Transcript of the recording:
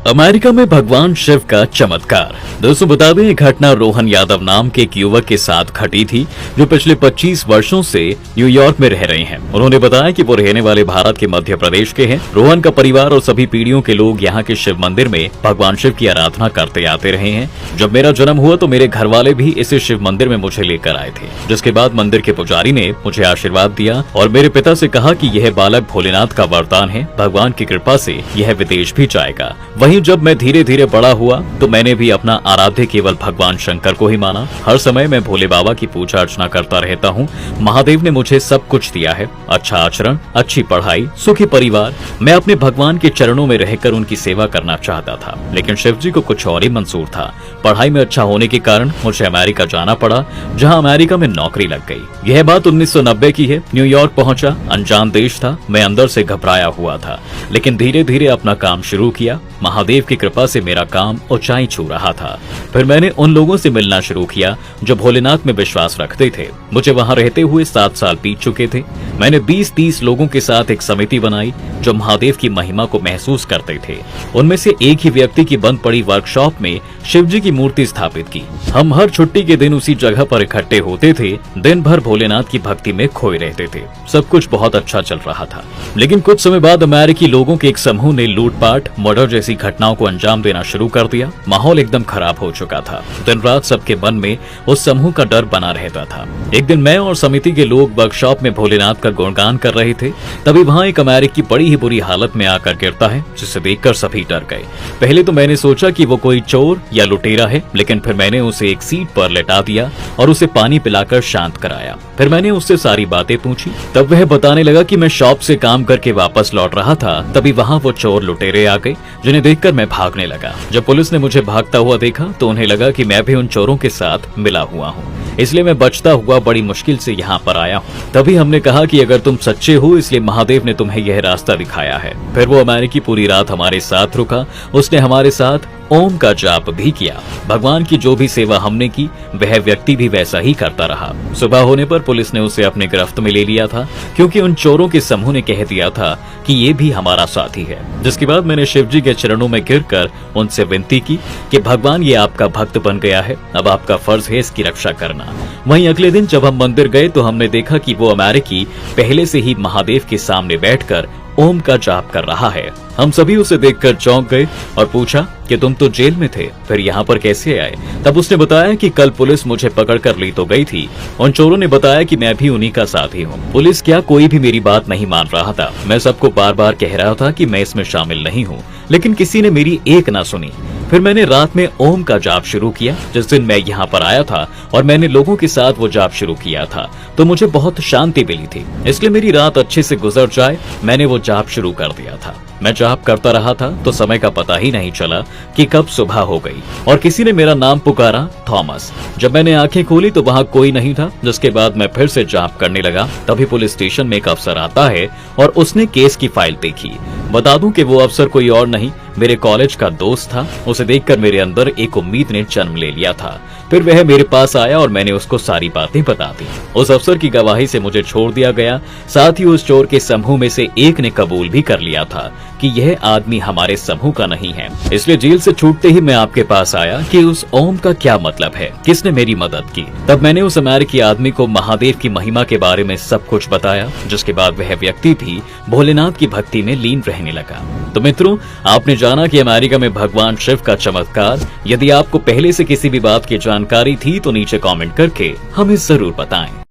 America में भगवान शिव का चमत्कार। दोस्तों बता दें, घटना रोहन यादव नाम के एक युवक के साथ घटी थी जो पिछले 25 वर्षों से न्यूयॉर्क में रह रहे हैं। उन्होंने बताया कि वो रहने वाले भारत के मध्य प्रदेश के हैं। रोहन का परिवार और सभी पीढ़ियों के लोग यहाँ के शिव मंदिर में भगवान शिव की आराधना करते आते रहे हैं। जब मेरा जन्म हुआ तो मेरे घर वाले भी इसी शिव मंदिर में मुझे लेकर आए थे, जिसके बाद मंदिर के पुजारी ने मुझे आशीर्वाद दिया और मेरे पिता से कहा कि यह बालक भोलेनाथ का वरदान है, भगवान की कृपा से यह विदेश भी जाएगा। वहीं जब मैं धीरे धीरे बड़ा हुआ तो मैंने भी अपना आराध्य केवल भगवान शंकर को ही माना। हर समय मैं भोले बाबा की पूजा अर्चना करता रहता हूँ। महादेव ने मुझे सब कुछ दिया है, अच्छा आचरण, अच्छी पढ़ाई, सुखी परिवार। मैं अपने भगवान के चरणों में रहकर उनकी सेवा करना चाहता था, लेकिन शिव जी को कुछ और ही मंजूर था। पढ़ाई में अच्छा होने के कारण मुझे अमेरिका जाना पड़ा, जहाँ अमेरिका में नौकरी लग गई। यह बात 1990 की है। न्यूयॉर्क पहुंचा, अनजान देश था। मैं अंदर से घबराया हुआ था, लेकिन धीरे धीरे अपना काम शुरू किया। महादेव की कृपा से मेरा काम ऊंचाई छू रहा था। फिर मैंने उन लोगों से मिलना शुरू किया जो भोलेनाथ में विश्वास रखते थे। मुझे वहां रहते हुए 7 साल बीत चुके थे। मैंने 20-30 लोगों के साथ एक समिति बनाई जो महादेव की महिमा को महसूस करते थे। उनमें से एक ही व्यक्ति की बंद पड़ी वर्कशॉप में शिव जी की मूर्ति स्थापित की। हम हर छुट्टी के दिन उसी जगह पर इकट्ठे होते थे। दिन भर भोलेनाथ की भक्ति में खोए रहते थे। सब कुछ बहुत अच्छा चल रहा था, लेकिन कुछ समय बाद अमेरिकी लोगों के एक समूह ने लूटपाट, मर्डर जैसी घटनाओं को अंजाम देना शुरू कर दिया। माहौल एकदम खराब हो चुका था। दिन रात सबके मन में उस समूह का डर बना रहता था। एक दिन मैं और समिति के लोग वर्कशॉप में भोलेनाथ का गुणगान कर रहे थे, तभी वहां एक अमेरिकी बड़ी ही बुरी हालत में आकर गिरता है, जिसे देखकर सभी डर गए। पहले तो मैंने सोचा कि वो कोई चोर या लुटेरा है, लेकिन फिर मैंने उसे एक सीट पर लेटा दिया और उसे पानी पिलाकर शांत कराया। फिर मैंने उससे सारी बातें पूछी। तब वह बताने लगा कि मैं शॉप से काम करके वापस लौट रहा था, तभी वहां वो चोर लुटेरे आ गए, जिन्हें देखकर मैं भागने लगा। जब पुलिस ने मुझे भागता हुआ देखा तो उन्हें लगा कि मैं भी उन चोरों के साथ मिला हुआ हूँ, इसलिए मैं बचता हुआ बड़ी मुश्किल से यहाँ पर आया हूँ। तभी हमने कहा कि अगर तुम सच्चे हो इसलिए महादेव ने तुम्हें यह रास्ता दिखाया है। फिर वो अमेरिकी पूरी रात हमारे साथ रुका। उसने हमारे साथ ओम का जाप भी किया। भगवान की जो भी सेवा हमने की वह व्यक्ति भी वैसा ही करता रहा। सुबह होने पर पुलिस ने उसे अपने गिरफ्त में ले लिया था, क्योंकि उन चोरों के समूह ने कह दिया था कि ये भी हमारा साथी है। जिसके बाद मैंने शिव जी के चरणों में गिरकर उनसे विनती की कि भगवान ये आपका भक्त बन गया है, अब आपका फर्ज है इसकी रक्षा करना। वहीं अगले दिन जब हम मंदिर गए तो हमने देखा कि वो अमेरिकी पहले से ही महादेव के सामने बैठकर ओम का जाप कर रहा है। हम सभी उसे देखकर चौंक गए और पूछा कि तुम तो जेल में थे, फिर यहाँ पर कैसे आए? तब उसने बताया कि कल पुलिस मुझे पकड़ कर ली तो गई थी। उन चोरों ने बताया कि मैं भी उन्हीं का साथी हूँ। पुलिस क्या कोई भी मेरी बात नहीं मान रहा था। मैं सबको बार बार कह रहा था कि मैं इसमें शामिल नहीं हूँ, लेकिन किसी ने मेरी एक ना सुनी। फिर मैंने रात में ओम का जाप शुरू किया। जिस दिन मैं यहाँ पर आया था और मैंने लोगों के साथ वो जाप शुरू किया था तो मुझे बहुत शांति मिली थी, इसलिए मेरी रात अच्छे से गुजर जाए मैंने वो जाप शुरू कर दिया था। मैं जाप करता रहा था तो समय का पता ही नहीं चला कि कब सुबह हो गई और किसी ने मेरा नाम पुकारा, थॉमस। जब मैंने आंखें खोली तो वहाँ कोई नहीं था। जिसके बाद मैं फिर से जाप करने लगा। तभी पुलिस स्टेशन में एक अफसर आता है और उसने केस की फाइल देखी। बता दूं कि वो अफसर कोई और नहीं, मेरे कॉलेज का दोस्त था। उसे देखकर मेरे अंदर एक उम्मीद ने जन्म ले लिया था। फिर वह मेरे पास आया और मैंने उसको सारी बातें बता दी। उस अफसर की गवाही से मुझे छोड़ दिया गया। साथ ही उस चोर के समूह में से एक ने कबूल भी कर लिया था कि यह आदमी हमारे समूह का नहीं है। इसलिए जेल से छूटते ही मैं आपके पास आया कि उस ओम का क्या मतलब है, किसने मेरी मदद की। तब मैंने उस अमेरिकी आदमी को महादेव की महिमा के बारे में सब कुछ बताया, जिसके बाद वह व्यक्ति भी भोलेनाथ की भक्ति में लीन रहने लगा। तो मित्रों, आपने जाना कि अमेरिका में भगवान शिव का चमत्कार। यदि आपको पहले से किसी भी बात की जानकारी थी तो नीचे कमेंट करके हमें जरूर बताएं।